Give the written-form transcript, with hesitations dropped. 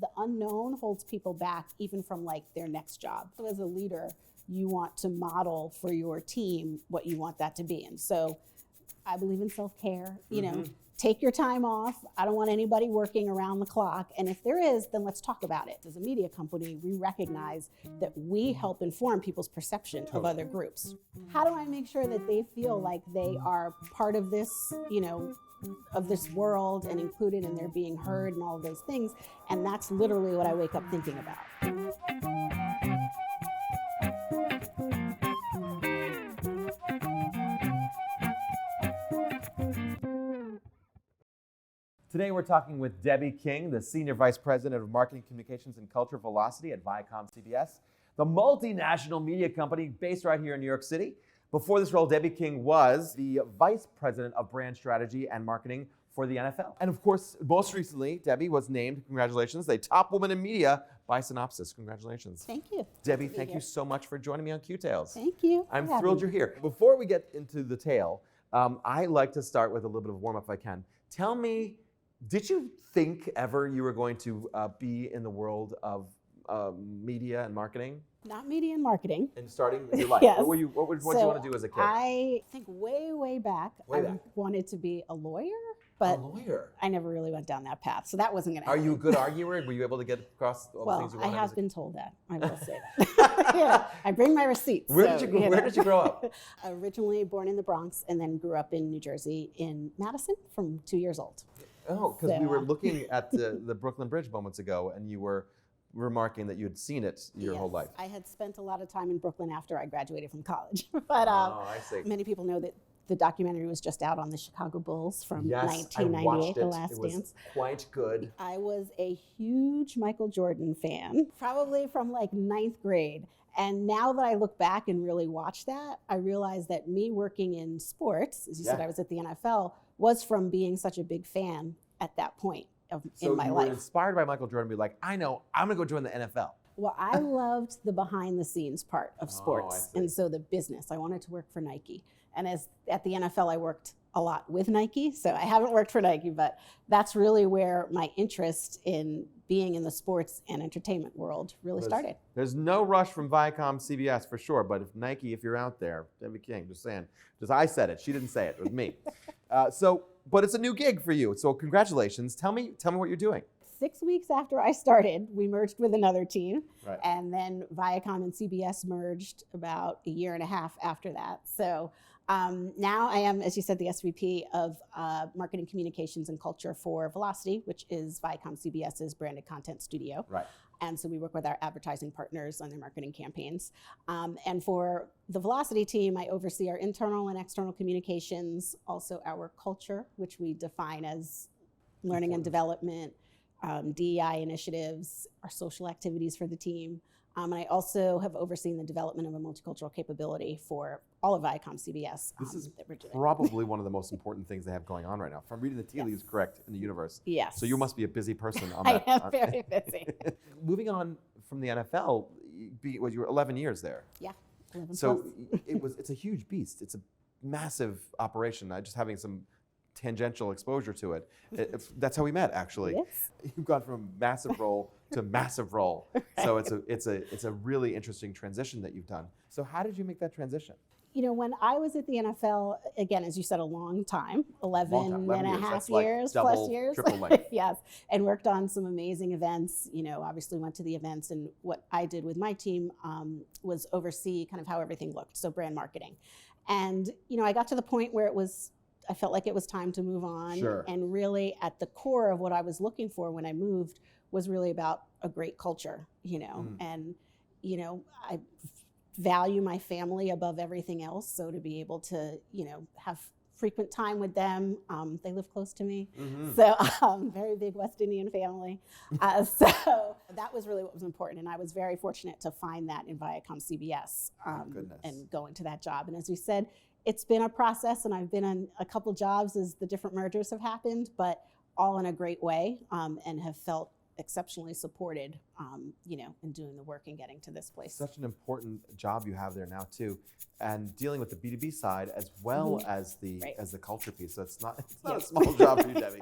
the unknown holds people back even from like their next job. So as a leader, you want to model for your team what you want that to be. And so I believe in self-care, you know, take your time off. I don't want anybody working around the clock. And if there is, then let's talk about it. As a media company, we recognize that we help inform people's perception of other groups. How do I make sure that they feel like they are part of this, you know, of this world and included and they're being heard and all of those things? And that's literally what I wake up thinking about. Today we're talking with Debbie King, the Senior Vice President of Marketing, Communications, and Culture Velocity at ViacomCBS, the multinational media company based right here in New York City. Before this role, Debbie King was the Vice President of Brand Strategy and Marketing for the NFL. And of course, most recently, Debbie was named, congratulations, the top woman in media by Cynopsis. Congratulations. Thank you. Debbie, thank you so much for joining me on Q-Tales. Thank you. I'm thrilled you're here. Before we get into the tale, I like to start with a little bit of a warm-up if I can. Tell me, did you think ever you were going to be in the world of media and marketing? Not media and marketing. And starting your life. Yes. What did you want to do as a kid? I think way back, I wanted to be a lawyer, but a lawyer? I never really went down that path, so that wasn't going to Are happen. you a good arguer? Were you able to get across all the things you wanted? I have been told that. I will say that. Yeah, I bring my receipts. Where did you grow up? Originally born in the Bronx and then grew up in New Jersey in Madison from 2 years old. Oh, because we were looking at the Brooklyn Bridge moments ago, and you were remarking that you had seen it your whole life. I had spent a lot of time in Brooklyn after I graduated from college. But I see. Many people know that the documentary was just out on the Chicago Bulls from 1998, I watched The Last Dance. Dance. Quite good. I was a huge Michael Jordan fan, probably from like 9th grade. And now that I look back and really watch that, I realize that me working in sports, as you said, I was at the NFL, was from being such a big fan at that point in my life. So you were inspired by Michael Jordan to be like, I know, I'm going to go join the NFL. Well, I loved the behind the scenes part of sports. And so the business, I wanted to work for Nike. And at the NFL, I worked a lot with Nike. So I haven't worked for Nike, but that's really where my interest in being in the sports and entertainment world really started. There's no rush from ViacomCBS for sure, but if you're out there, Debbie King, just saying, just I said it, she didn't say it, it was me. But it's a new gig for you, so congratulations. Tell me what you're doing. 6 weeks after I started, we merged with another team, right. And then Viacom and CBS merged about a year and a half after that. So now I am, as you said, the SVP of Marketing, Communications, and Culture for Velocity, which is ViacomCBS's branded content studio. Right. And so we work with our advertising partners on their marketing campaigns. And for the Velocity team, I oversee our internal and external communications, also our culture, which we define as learning and development, DEI initiatives, our social activities for the team. And I also have overseen the development of a multicultural capability for all of ViacomCBS. This is probably one of the most important things they have going on right now. If I'm reading the tea leaves correct in the universe. Yes. So you must be a busy person on that. I am very busy. Moving on from the NFL, you were 11 years there. Yeah, 11 So it's a huge beast. It's a massive operation. Just having some tangential exposure to it. That's how we met, actually. Yes. You've gone from massive role to massive role. Right. So it's a really interesting transition that you've done. So how did you make that transition? You know, when I was at the NFL, again, as you said, a long time, 11 and a half years, like plus years. Triple length. Yes, and worked on some amazing events, you know, obviously went to the events, and what I did with my team was oversee kind of how everything looked, so brand marketing. And, you know, I got to the point where I felt like it was time to move on. Sure. And really at the core of what I was looking for when I moved was really about a great culture, you know, and, you know, I value my family above everything else. So to be able to, you know, have frequent time with them, they live close to me. So very big West Indian family. So that was really what was important. And I was very fortunate to find that in ViacomCBS and go into that job. And as we said, it's been a process, and I've been on a couple jobs as the different mergers have happened, but all in a great way, and have felt exceptionally supported, you know, in doing the work and getting to this place. Such an important job you have there now too, and dealing with the B2B side as well as the culture piece. So it's not a small job for you, Debbie.